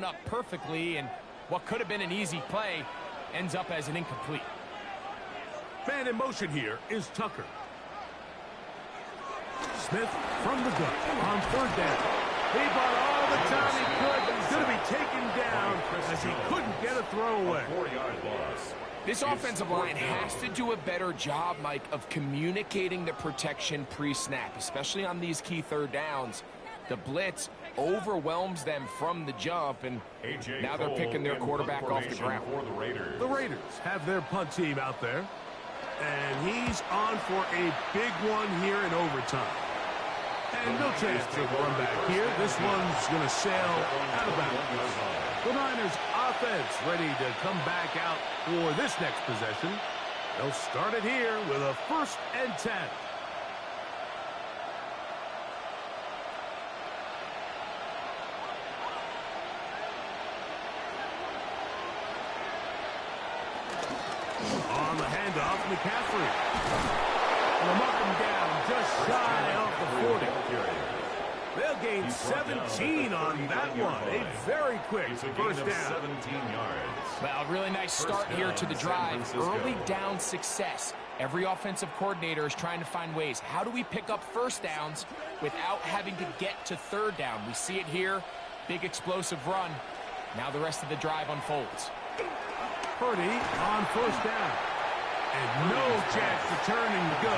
up perfectly, and what could have been an easy play ends up as an incomplete. Man in motion here is Tucker. Smith from the gun on third down. He bought all the time he could, but he's going to be taken down as he couldn't get a throwaway. 4-yard loss. This offensive line has to do a better job, Mike, of communicating the protection pre-snap, especially on these key third downs. The blitz overwhelms them from the jump, and now they're picking their quarterback off the ground. The Raiders have their punt team out there, and he's on for a big one here in overtime. And no chance to run back here. This one's going to sail out of bounds. The Niners offense ready to come back out for this next possession. They'll start it here with a 1st and 10. On the handoff, McCaffrey. And a up and down, just shy off the 40. They'll gain 17 on that one. A very quick first down. 17 yards. Well, really nice start here to the drive. Early down success. Every offensive coordinator is trying to find ways. How do we pick up first downs without having to get to third down? We see it here. Big explosive run. Now the rest of the drive unfolds. Purdy on first down. And no chance to turn and go.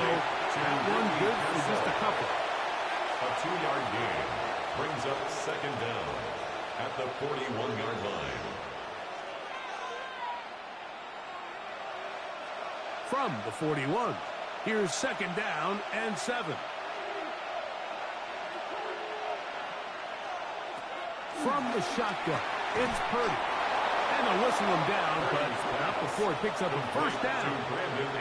That one good for just a couple. A 2-yard gain brings up 2nd down at the 41-yard line. From the 41, here's 2nd down and 7. From the shotgun, it's Purdy. And they'll whistle him down, but not before he picks up a first down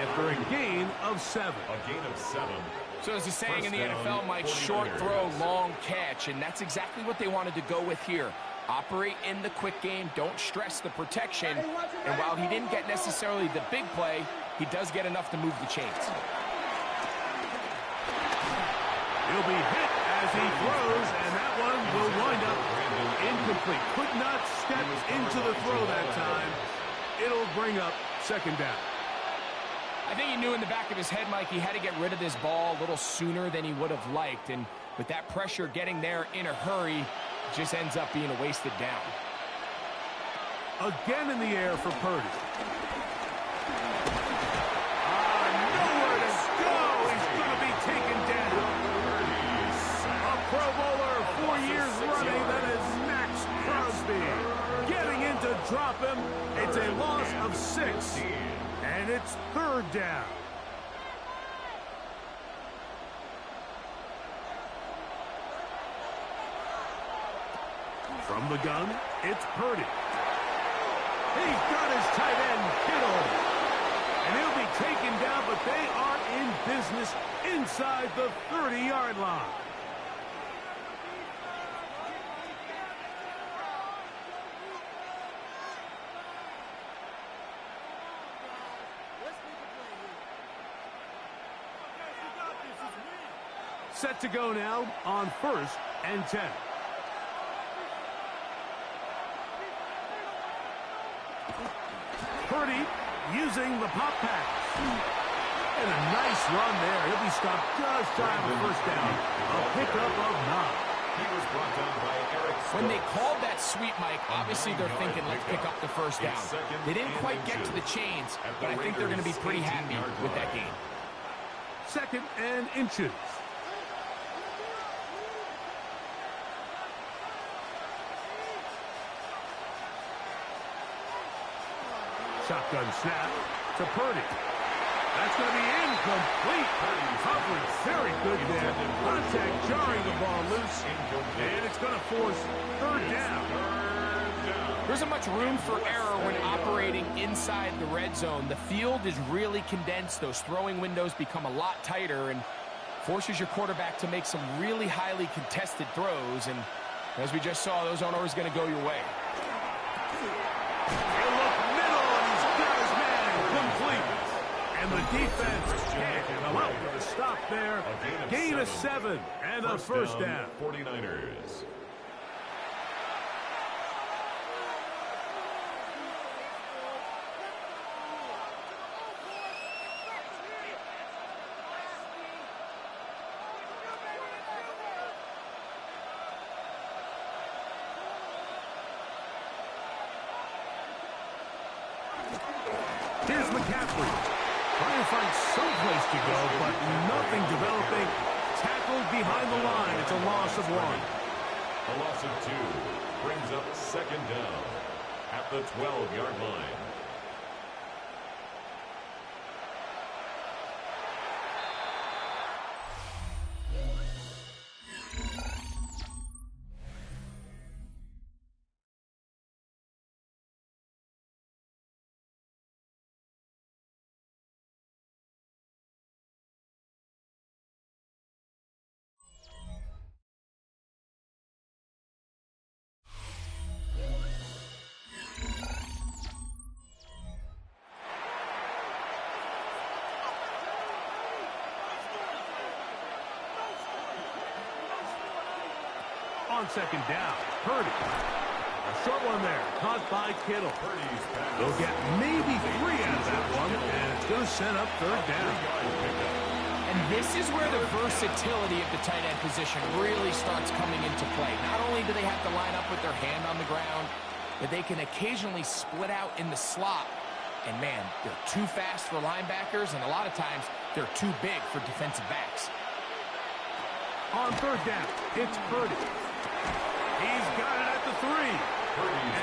after a gain of 7. A gain of 7. So as a saying in the NFL, Mike, short throw, long catch, and that's exactly what they wanted to go with here. Operate in the quick game, don't stress the protection, and while he didn't get necessarily the big play, he does get enough to move the chains. He'll be hit as he throws, and that one will wind up incomplete. Could not step into the throw that time. It'll bring up 2nd down. I think he knew in the back of his head, Mike, he had to get rid of this ball a little sooner than he would have liked. And with that pressure getting there in a hurry, it just ends up being a wasted down. Again in the air for Purdy. Nowhere to go. He's going to be taken down. A Pro Bowler 4 years running. That is Max Crosby. Getting in to drop him. It's a loss of 6. And it's 3rd down. From the gun, it's Purdy. He's got his tight end, Kittle. And he'll be taken down, but they are in business inside the 30-yard line. Set to go now on 1st and 10. Purdy using the pop pass. And a nice run there. He'll be stopped just shy of the first down. A pickup of 9. He was brought down by Eric. When they called that sweep, Mike, obviously they're thinking, let's pick up the first down. They didn't quite get to the chains, but I think they're going to be pretty happy with that game. 2nd and inches. Shotgun snap to Purdy. That's going to be incomplete. Coverage very good there. Contact jarring the ball loose. And it's going to force 3rd down. There isn't much room for error when operating inside the red zone. The field is really condensed. Those throwing windows become a lot tighter and forces your quarterback to make some really highly contested throws. And as we just saw, those aren't always going to go your way. And the defense can't come out with a stop there. Gain of 7 and a first down. 49ers. Here's McCaffrey. Trying to find some place to go, but nothing developing. Tackled behind the line. It's a loss of 1. A loss of 2 brings up second down at the 12-yard line. On second down, Purdy. A short one there, caught by Kittle. They'll get maybe 3 out of that one, and it's going to set up third down. And this is where the versatility of the tight end position really starts coming into play. Not only do they have to line up with their hand on the ground, but they can occasionally split out in the slot. And man, they're too fast for linebackers, and a lot of times they're too big for defensive backs. On third down, it's Purdy. He's got it at the 3.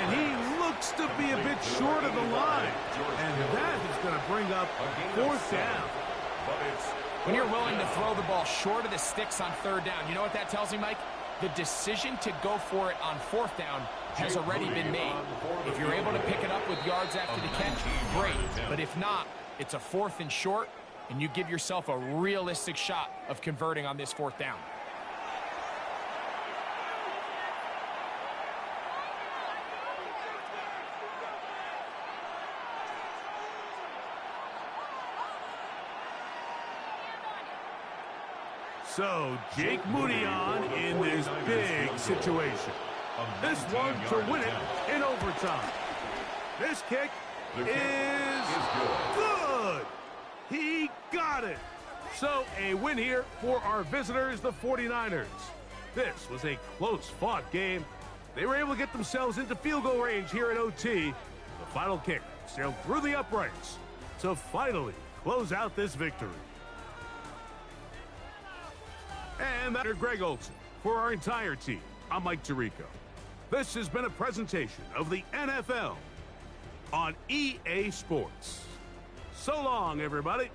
And he looks to be a bit short of the line. And that is going to bring up fourth down. When you're willing to throw the ball short of the sticks on third down, you know what that tells me, Mike? The decision to go for it on fourth down has already been made. If you're able to pick it up with yards after the catch, great. But if not, it's a 4th and short, and you give yourself a realistic shot of converting on this 4th down. So, Jake Moody on in this big situation. This one to win it in overtime. This kick is good. He got it. So, a win here for our visitors, the 49ers. This was a close-fought game. They were able to get themselves into field goal range here at OT. The final kick sailed through the uprights to finally close out this victory. And that's Greg Olson. For our entire team, I'm Mike Tirico. This has been a presentation of the NFL on EA Sports. So long, everybody.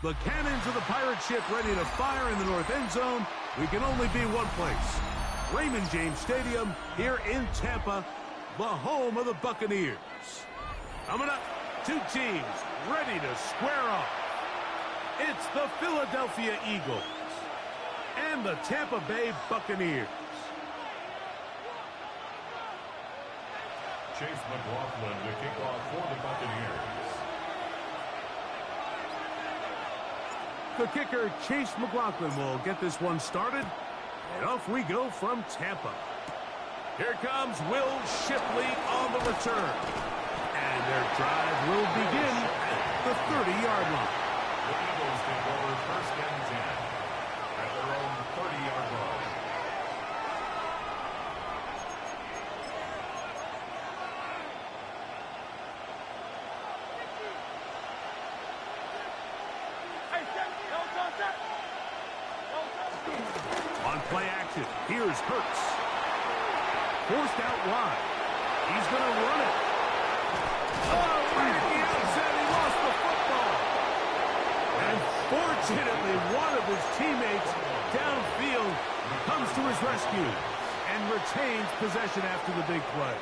The cannons of the pirate ship ready to fire in the north end zone. We can only be one place. Raymond James Stadium here in Tampa, the home of the Buccaneers. Coming up, two teams ready to square off. It's the Philadelphia Eagles and the Tampa Bay Buccaneers. Chase McLaughlin to kick off for the Buccaneers. The kicker, Chase McLaughlin, will get this one started. And off we go from Tampa. Here comes Will Shipley on the return. And their drive will begin at the 30-yard line. The Eagles take over first and 10 at their own 30-yard line. On play action, here's Hurts. Forced out wide. He's going to run it. Oh, right at the outset, he lost the football. And fortunately, one of his teammates downfield comes to his rescue and retains possession after the big play.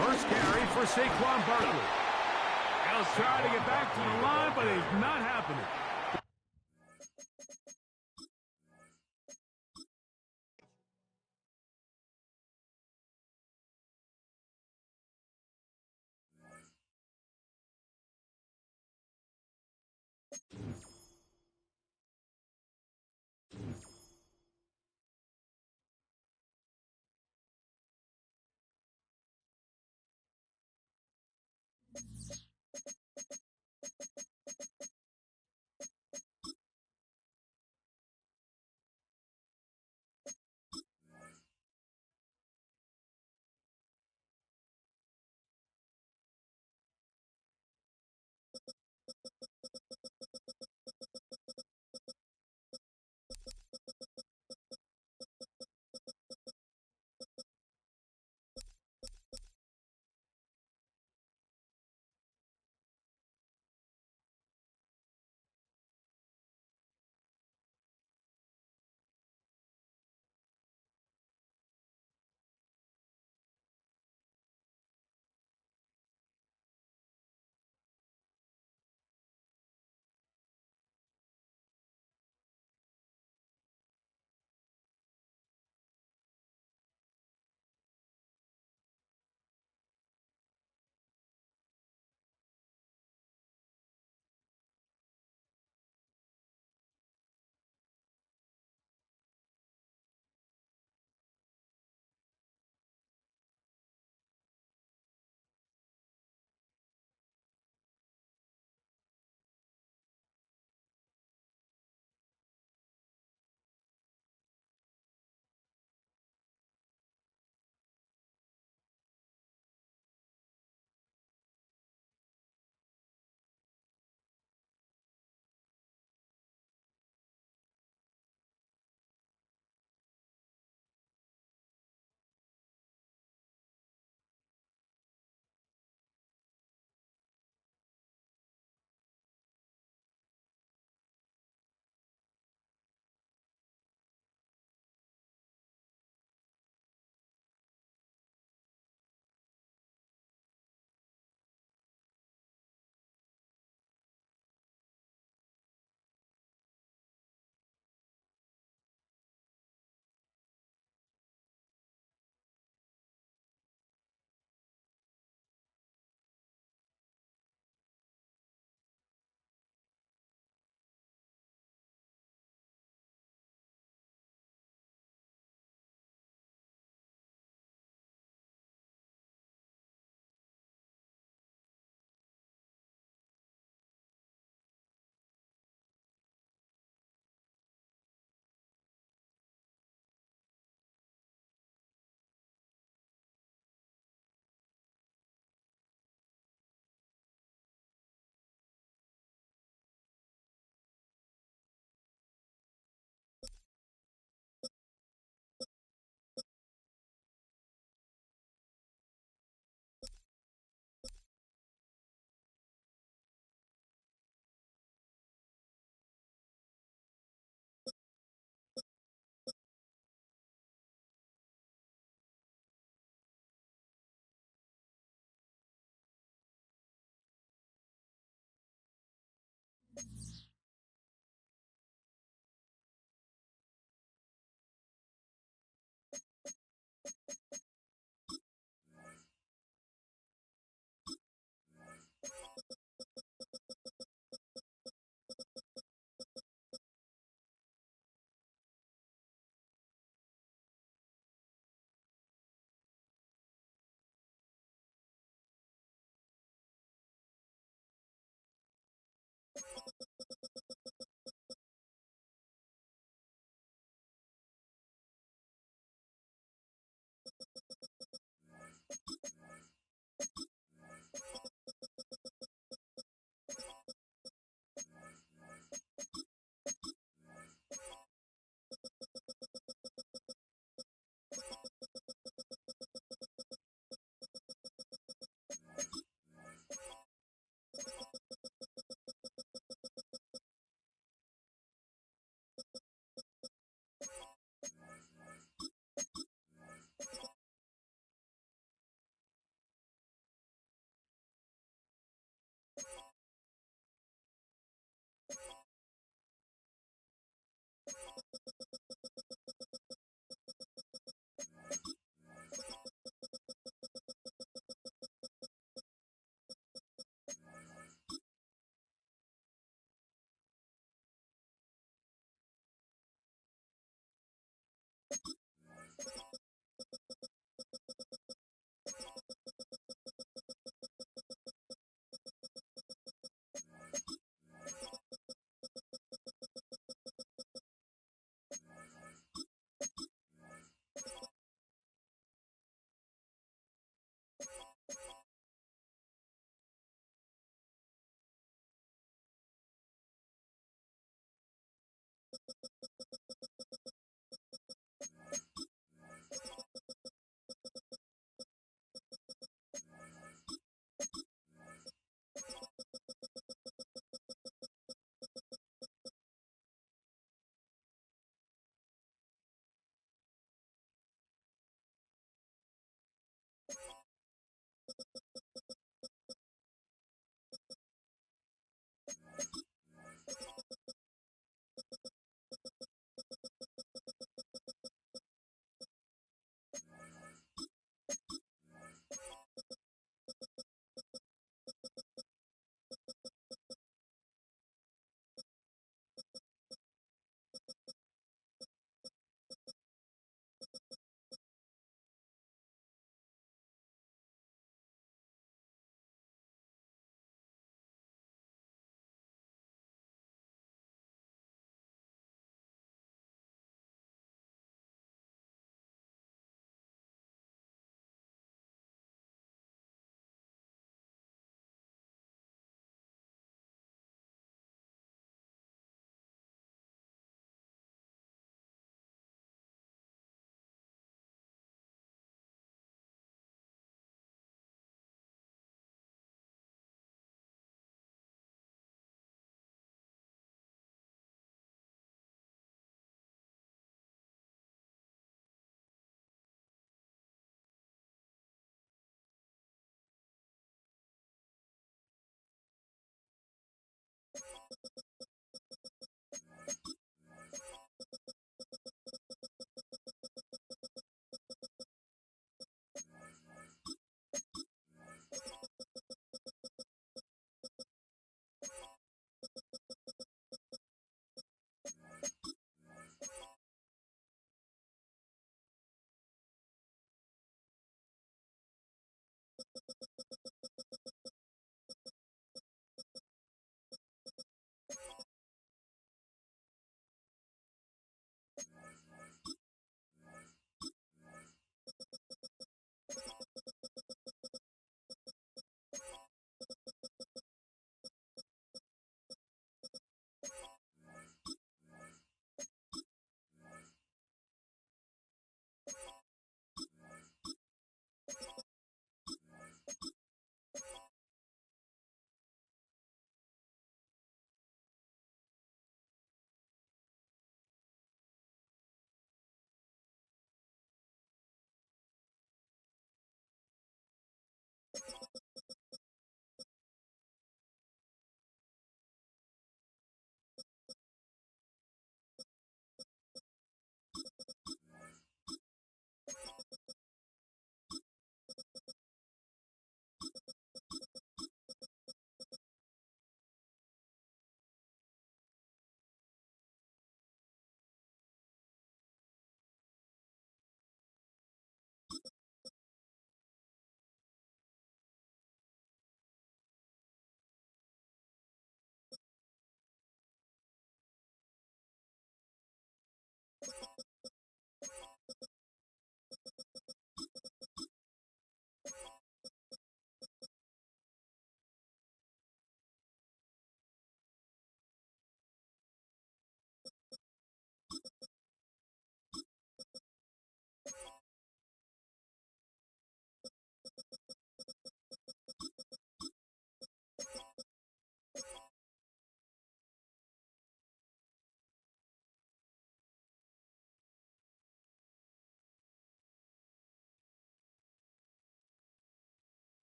First carry for Saquon Barkley. He'll try to get back to the line, but it's not happening.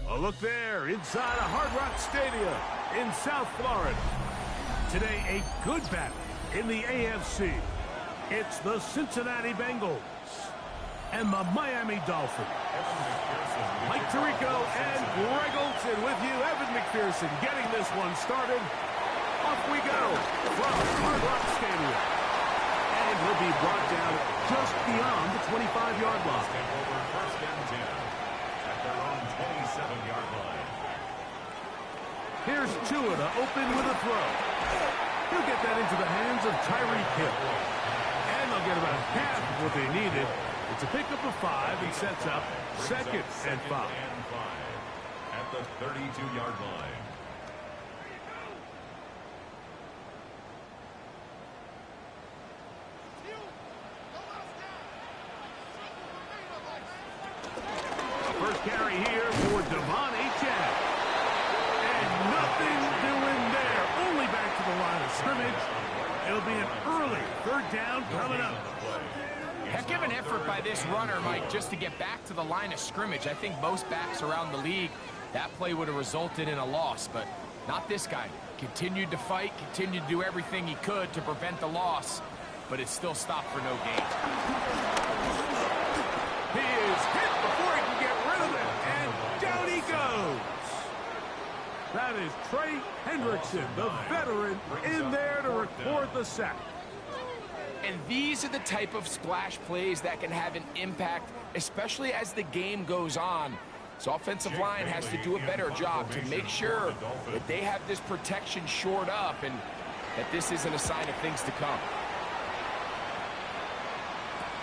A look there inside a Hard Rock Stadium in South Florida. Today, a good battle in the AFC. It's the Cincinnati Bengals and the Miami Dolphins. Mike Tirico and Greg Olson with you. Evan McPherson getting this one started. Off we go from Hard Rock Stadium. And he'll be brought down just beyond the 25-yard line. First and 10 at their own 27-yard line. Here's Tua to open with a throw. He'll get that into the hands of Tyreek Hill. And they'll get about half of what they needed. It's a pickup of 5 and sets up second and 5. At the 32-yard line. First carry here for Devon Achane. And nothing doing there. Only back to the line of scrimmage. It'll be an early third down coming up. Heck of an effort by this runner, Mike, just to get back to the line of scrimmage. I think most backs around the league, that play would have resulted in a loss, but not this guy. Continued to fight, continued to do everything he could to prevent the loss, but it still stopped for no gain. He is hit before he can get rid of it, and down he goes. That is Trey Hendrickson, the veteran, in there to record the sack. And these are the type of splash plays that can have an impact, especially as the game goes on. So offensive line has to do a better job to make sure that they have this protection shored up and that this isn't a sign of things to come.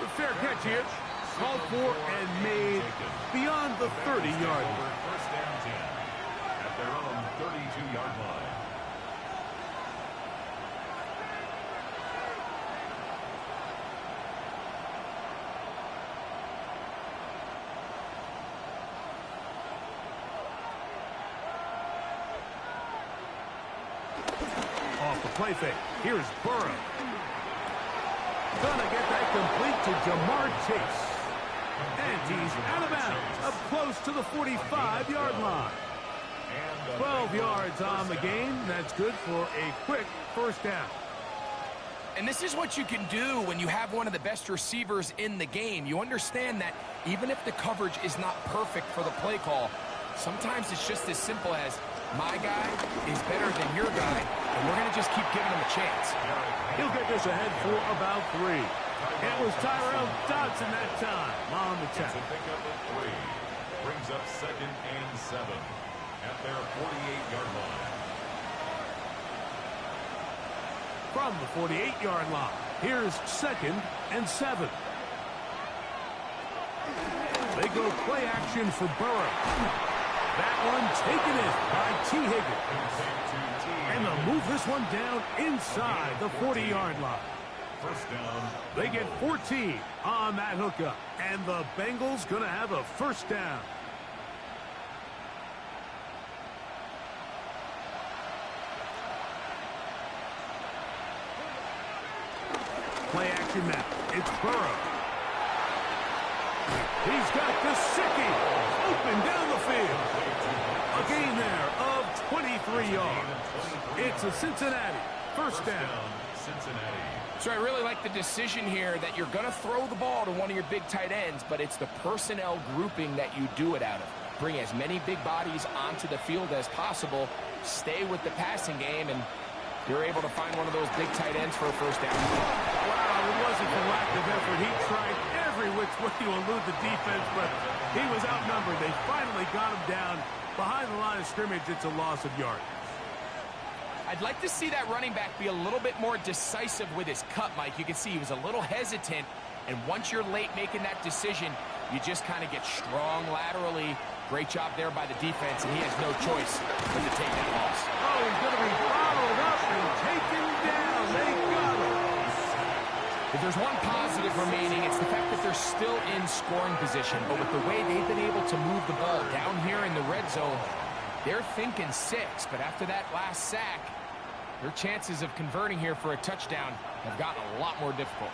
The fair catch here, called for and made beyond the 30-yard line. First and 10 at their own 32-yard line. Off the play fake. Here's Burrow. Gonna get that complete to Jamar Chase. And he's out of bounds, up close to the 45-yard line. 12 yards on the game. That's good for a quick first down. And this is what you can do when you have one of the best receivers in the game. You understand that even if the coverage is not perfect for the play call, sometimes it's just as simple as my guy is better than your guy, and we're going to just keep giving him a chance. He'll get this ahead for about 3. It was Tyrell Dodson that time on the tackle. Pick up at 3. Brings up 2nd and 7 at their 48-yard line. From the 48-yard line, here's 2nd and 7. They go play action for Burrow. That one taken in by T. Higgins. And they'll move this one down inside the 40-yard line. First down. They get 14 on that hookup. And the Bengals going to have a first down. Play action now. It's Burrow. He's got Gesicki open down the field. A gain there of 23 yards. It's a Cincinnati first down. Cincinnati. So I really like the decision here that you're going to throw the ball to one of your big tight ends, but it's the personnel grouping that you do it out of. Bring as many big bodies onto the field as possible, stay with the passing game, and you're able to find one of those big tight ends for a first down. Wow, it wasn't for lack of effort. He tried every which way to elude the defense, but he was outnumbered. They finally got him down behind the line of scrimmage. It's a loss of yards. I'd like to see that running back be a little bit more decisive with his cut, Mike. You can see he was a little hesitant, and once you're late making that decision, you just kind of get strong laterally. Great job there by the defense, and he has no choice but to take that loss. Oh, he's going to be followed up and taken down. They got him. If there's one positive remaining, it's the fact that they're still in scoring position, but with the way they've been able to move the ball down here in the red zone, they're thinking 6, but after that last sack, their chances of converting here for a touchdown have gotten a lot more difficult.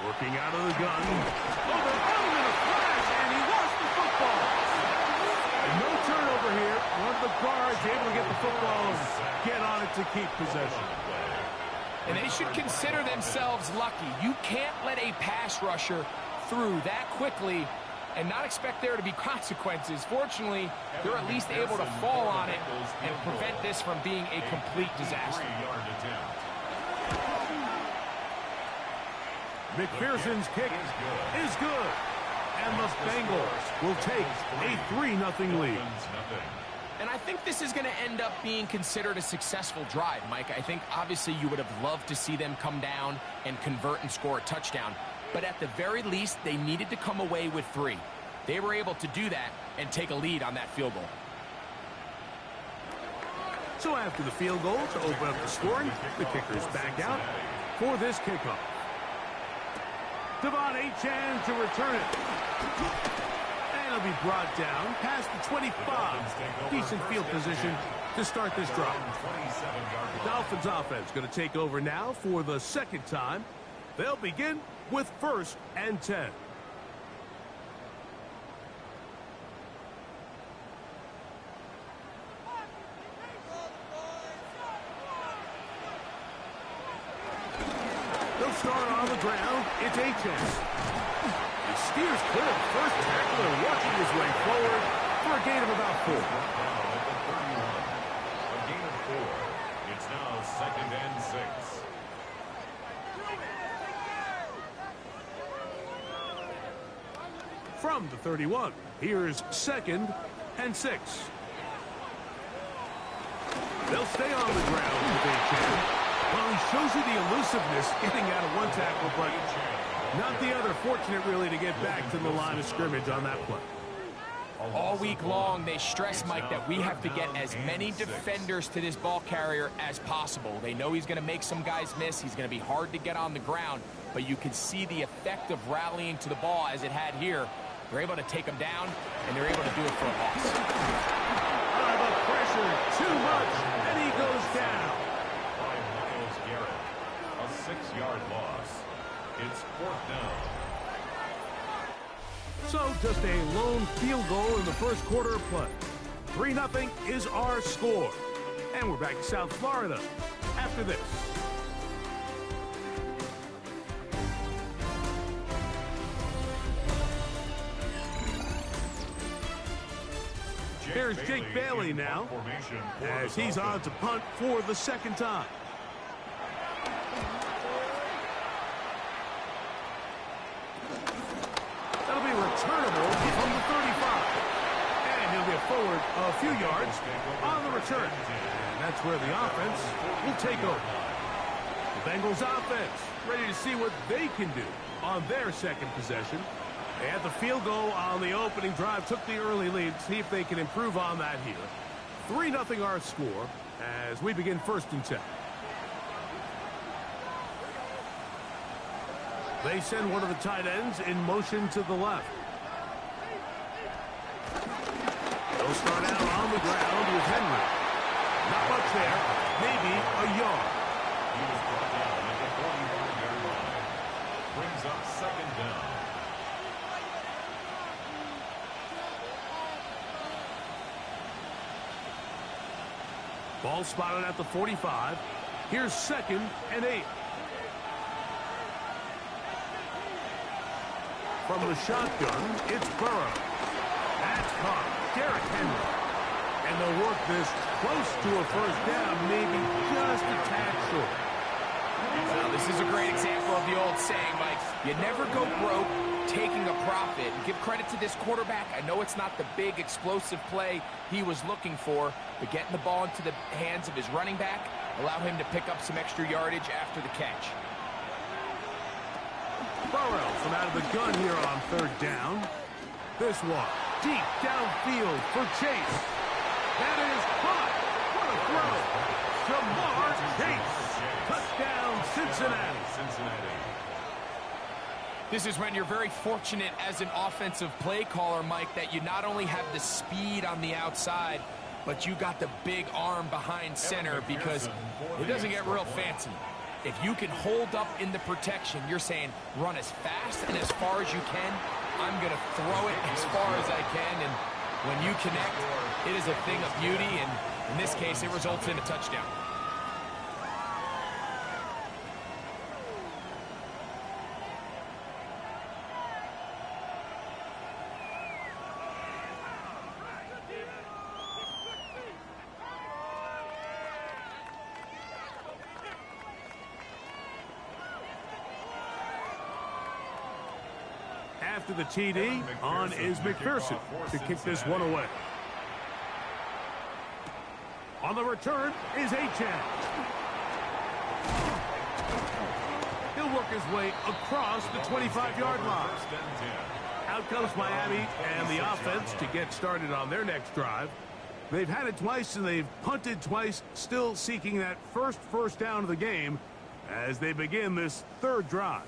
Working out of the gun. Oh, they're on him in a flash, and he lost the football. And no turnover here. One of the guards able to get the football and get on it to keep possession. And they should consider themselves lucky. You can't let a pass rusher through that quickly and not expect there to be consequences. Fortunately, they're at least able to fall on it and prevent this from being a complete disaster. McPherson's kick is good. And the Bengals will take a 3-0 lead. And I think this is going to end up being considered a successful drive, Mike. I think obviously you would have loved to see them come down and convert and score a touchdown. But at the very least, they needed to come away with 3. They were able to do that and take a lead on that field goal. So after the field goal to open up the scoring, the kicker's back out for this kickoff. Devon Achane to return it. And it'll be brought down past the 25. Decent field position to start this drive. Dolphins offense going to take over now for the second time. They'll begin with 1st and 10. They'll start on the ground. It's Achane. He steers clear of the first tackler, working his way forward for a gain of about 4. A gain of 4. It's now 2nd and 6. From the 31, here's 2nd and 6. They'll stay on the ground with Achane. Well, he shows you the elusiveness getting out of one tackle, but not the other. Fortunate, really, to get back to the line of scrimmage on that play. All week long, they stress, Mike, that we have to get as many defenders to this ball carrier as possible. They know he's going to make some guys miss. He's going to be hard to get on the ground, but you can see the effect of rallying to the ball as it had here. They're able to take him down, and they're able to do it for a loss. The pressure, too much, and he goes down. By Myles Garrett, a 6-yard loss. It's 4th down. So just a lone field goal in the first quarter of play. 3-0 is our score. And we're back to South Florida after this. Here's Jake Bailey now, as he's on to punt for the second time. That'll be returnable from the 35. And he'll get forward a few yards on the return. And that's where the offense will take over. The Bengals offense ready to see what they can do on their second possession. They had the field goal on the opening drive, took the early lead. See if they can improve on that here. 3-0 our score as we begin 1st and 10. They send one of the tight ends in motion to the left. They'll start out on the ground with Henry. Not much there, maybe a yard. He was brought down at the 41-yard line. Brings up 2nd down. Ball spotted at the 45. Here's 2nd and 8. From the shotgun, it's Burrow. That's caught. Derrick Henry. And they'll work this close to a 1st down, maybe just a tad short. Well, this is a great example of the old saying, Mike. You never go broke taking a profit. Give credit to this quarterback. I know it's not the big explosive play he was looking for, but getting the ball into the hands of his running back allow him to pick up some extra yardage after the catch. Burrow from out of the gun here on 3rd down. This one deep downfield for Chase. That is caught. What a throw. Jamar Chase. Touchdown, Cincinnati. This is when you're very fortunate as an offensive play caller, Mike, that you not only have the speed on the outside, but you got the big arm behind center, because it doesn't get real fancy. If you can hold up in the protection, you're saying run as fast and as far as you can. I'm going to throw it as far as I can, and when you connect, it is a thing of beauty, and in this case, it results in a touchdown. After the TD, on is McPherson to kick this one away. On the return is Achane. He'll work his way across the 25-yard line. Out comes Miami and the offense to get started on their next drive. They've had it twice and they've punted twice, still seeking that first down of the game as they begin this 3rd drive.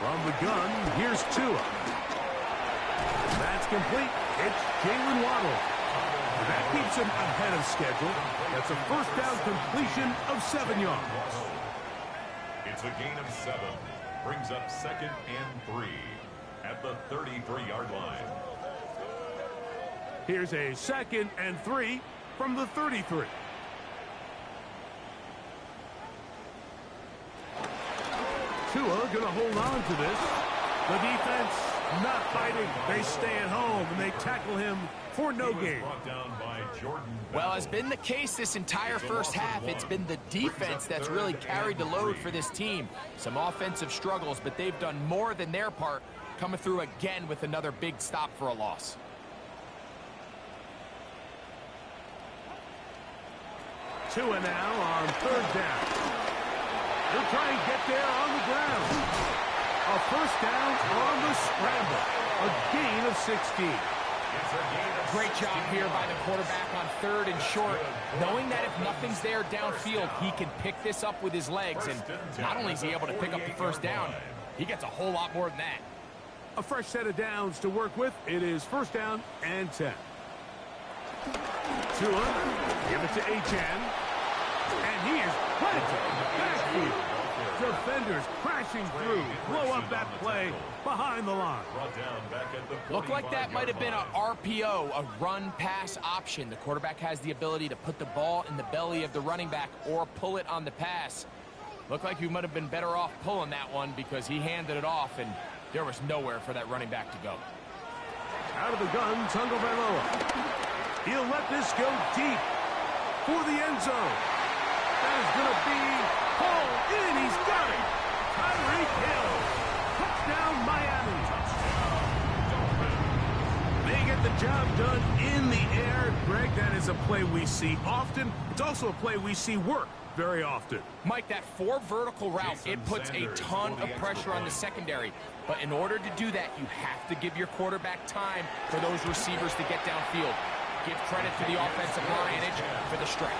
From the gun, here's Tua. That's complete. It's Jalen Waddle. That keeps him ahead of schedule. That's a 1st down completion of 7 yards. It's a gain of 7. Brings up 2nd and 3 at the 33-yard line. Here's a 2nd and 3 from the 33. Tua going to hold on to this. The defense not fighting. They stay at home and they tackle him for no gain. Well, has been the case this entire first half. It's been the defense that's really carried the load for this team. Some offensive struggles, but they've done more than their part, coming through again with another big stop for a loss. Tua now on 3rd down. They'll try and get there on the ground. A 1st down on the scramble. A gain of 16. Great job here by the quarterback on 3rd and short, knowing that if nothing's there downfield, he can pick this up with his legs, and not only is he able to pick up the 1st down, he gets a whole lot more than that. A fresh set of downs to work with. It is 1st down and 10. Tua, give it to Achane. And he is planted backfield. Defenders crashing through. Blow up that play behind the line. Looked like that might have been a RPO, a run-pass option. The quarterback has the ability to put the ball in the belly of the running back or pull it on the pass. Looked like you might have been better off pulling that one because he handed it off, and there was nowhere for that running back to go. Out of the gun, Tagovailoa. He'll let this go deep for the end zone. That is going to be pulled in. He's got it. Tyreek Hill. Touchdown, Miami. They get the job done in the air. Greg, that is a play we see often. It's also a play we see work very often. Mike, that 4 vertical route, it puts a ton of pressure on the secondary. But in order to do that, you have to give your quarterback time for those receivers to get downfield. Give credit to the offensive line for the strike.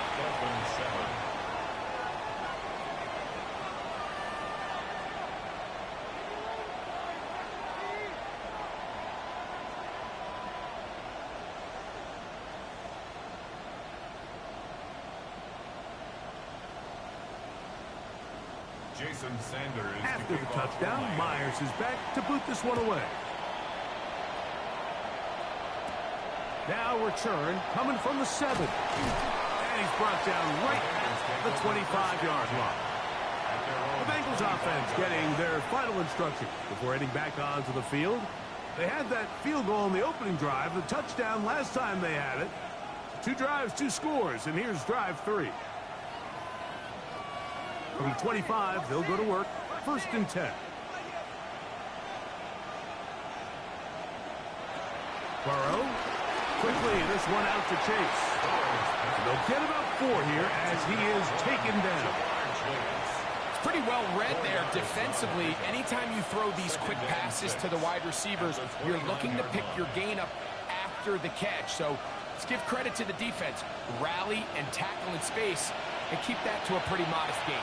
Jason Sanders. After the touchdown, Myers is back to boot this one away. Now return coming from the 7. And he's brought down right at the 25-yard line. The Bengals offense getting their final instruction before heading back onto the field. They had that field goal in the opening drive, the touchdown last time they had it. 2 drives, 2 scores, and here's drive 3. From the 25, they'll go to work. 1st and 10. Burrow. Quickly, this one out to Chase. They'll get about 4 here as he is taken down. It's pretty well read there defensively. Anytime you throw these quick passes to the wide receivers, you're looking to pick your gain up after the catch. So let's give credit to the defense. Rally and tackle in space and keep that to a pretty modest gain.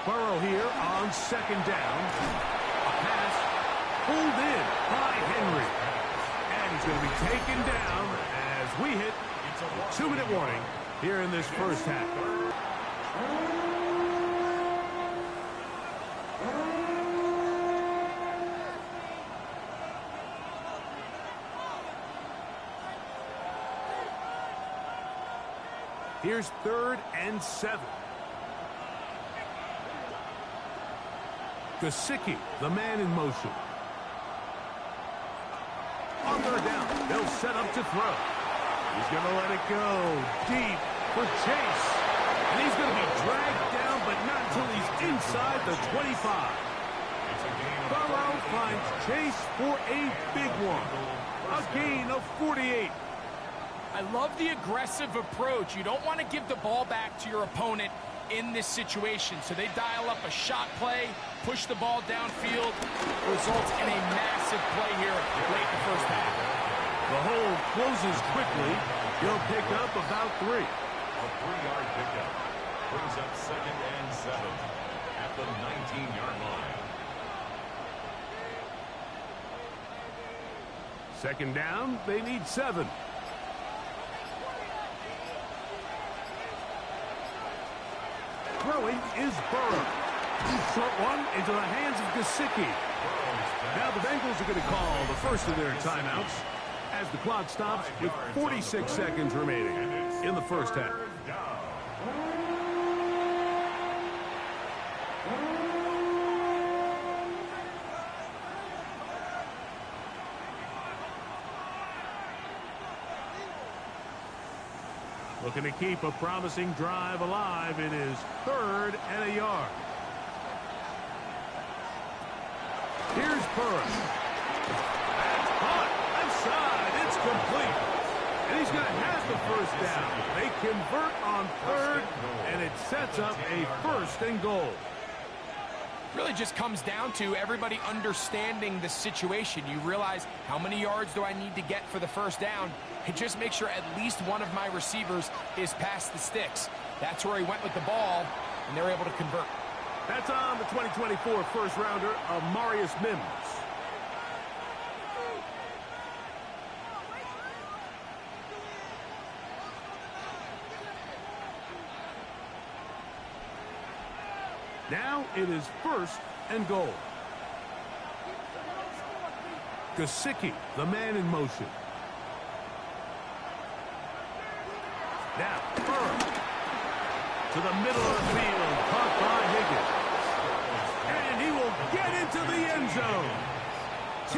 Burrow here on 2nd down. A pass pulled in by Henry. And he's going to be taken down as we hit a 2-minute warning here in this first half. Here's 3rd and 7. Gesicki, the man in motion. On 3rd down, they'll set up to throw. He's going to let it go deep for Chase. And he's going to be dragged down, but not until he's inside the 25. Burrow finds Chase for a big one. A gain of 48. I love the aggressive approach. You don't want to give the ball back to your opponent in this situation. So they dial up a shot play, push the ball downfield, results in a massive play here late in the first half. The hole closes quickly. He'll pick up about 3. A 3-yard pickup brings up 2nd and 7 at the 19-yard line. 2nd down, they need 7. Throwing is Burrow. Short one into the hands of Gesicki. Now the Bengals are going to call the first of their timeouts as the clock stops with 46 seconds remaining in the first half. Looking to keep a promising drive alive. It is 3rd and a yard. Here's Burrow. That's caught. Left side. It's complete. And he's going to have the 1st down. They convert on 3rd, and it sets up a 1st and goal. Really just comes down to everybody understanding the situation. You realize, how many yards do I need to get for the first down? And just make sure at least one of my receivers is past the sticks. That's where he went with the ball, and they're able to convert. That's on the 2024 first rounder of Marius Mims. Now it is first and goal. Gesicki, the man in motion. Now, Burr. To the middle of the field, caught by Higgins. And he will get into the end zone. T.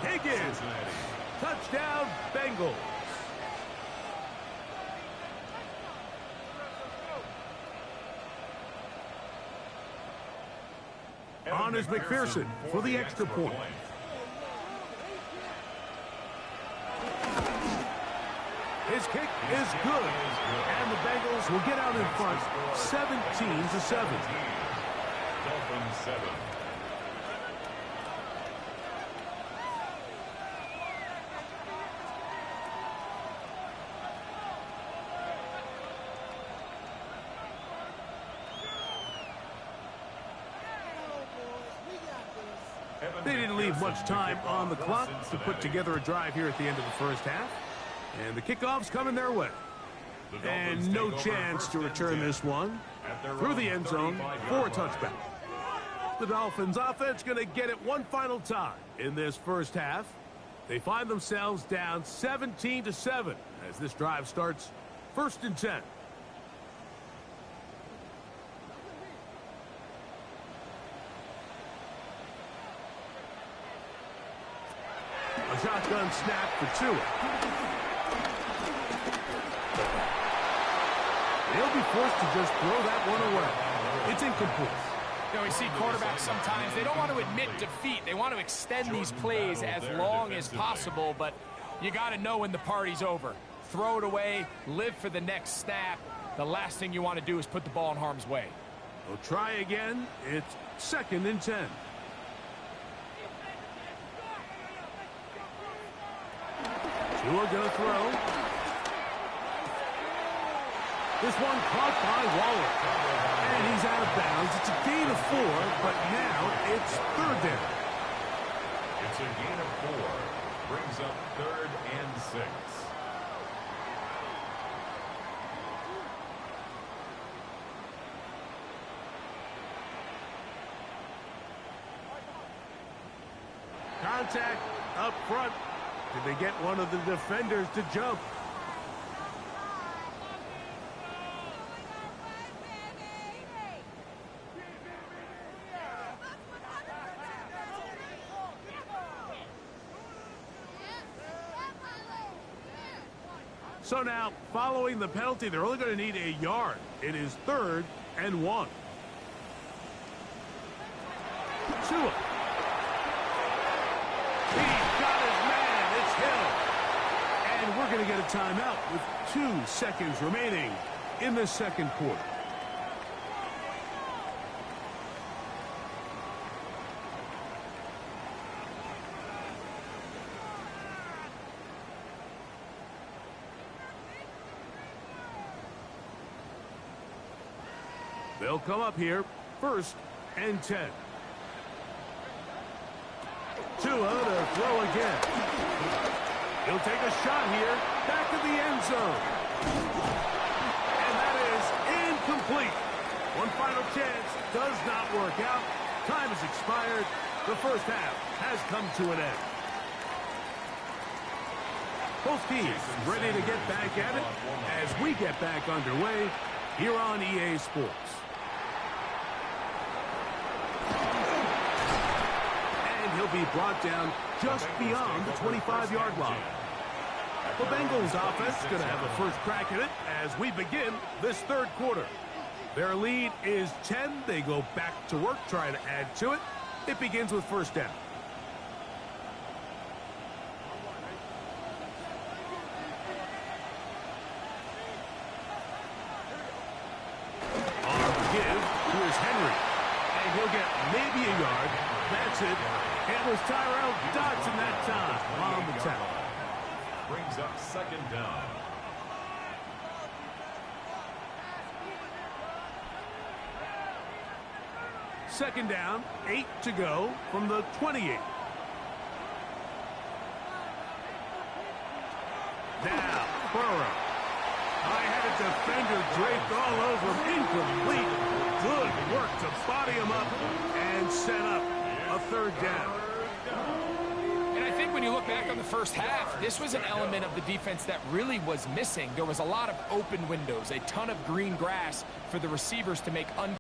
Higgins. Touchdown, Bengals. On is McPherson for the extra point. His kick is good. And the Bengals will get out in front 17-7. Dolphins 7. They didn't leave much time on the clock to put together a drive here at the end of the first half. And the kickoff's coming their way. And no chance to return this one through the end zone for a touchback. The Dolphins offense going to get it one final time in this first half. They find themselves down 17-7 as this drive starts 1st and 10. A shotgun snap for Tua. They'll be forced to just throw that one away. It's incomplete. You know, we see quarterbacks sometimes, they don't want to admit defeat. They want to extend these plays as long as possible, but you got to know when the party's over. Throw it away, live for the next snap. The last thing you want to do is put the ball in harm's way. They'll try again. It's 2nd and 10. Tua gonna throw. This one caught by Waller. And he's out of bounds. It's a gain of 4, but now it's 3rd down. It's a gain of 4. Brings up 3rd and 6. Contact up front. Did they get one of the defenders to jump? So now, following the penalty, they're only going to need a yard. It is 3rd and 1. Tua. And we're going to get a timeout with 2 seconds remaining in the second quarter. They'll come up here 1st and 10. Tua to throw again. He'll take a shot here, back to the end zone. And that is incomplete. One final chance, does not work out. Time has expired. The first half has come to an end. Both teams ready to get back at it as we get back underway here on EA Sports. And he'll be brought down just beyond the 25-yard line. The Bengals offense is going to have a first crack at it as we begin this third quarter. Their lead is 10. They go back to work trying to add to it. It begins with 1st down. On the give, here's Henry. play. He'll get maybe a yard. That's it. It was Tyrell Dodson that time on the tackle. Brings up second down. Second down, 8 to go from the 28. Now, Burrow. I had a defender draped all over him. Incomplete. Good work to body him up and set up a third down. And I think when you look back on the first half, this was an element of the defense that really was missing. There was a lot of open windows, a ton of green grass for the receivers to make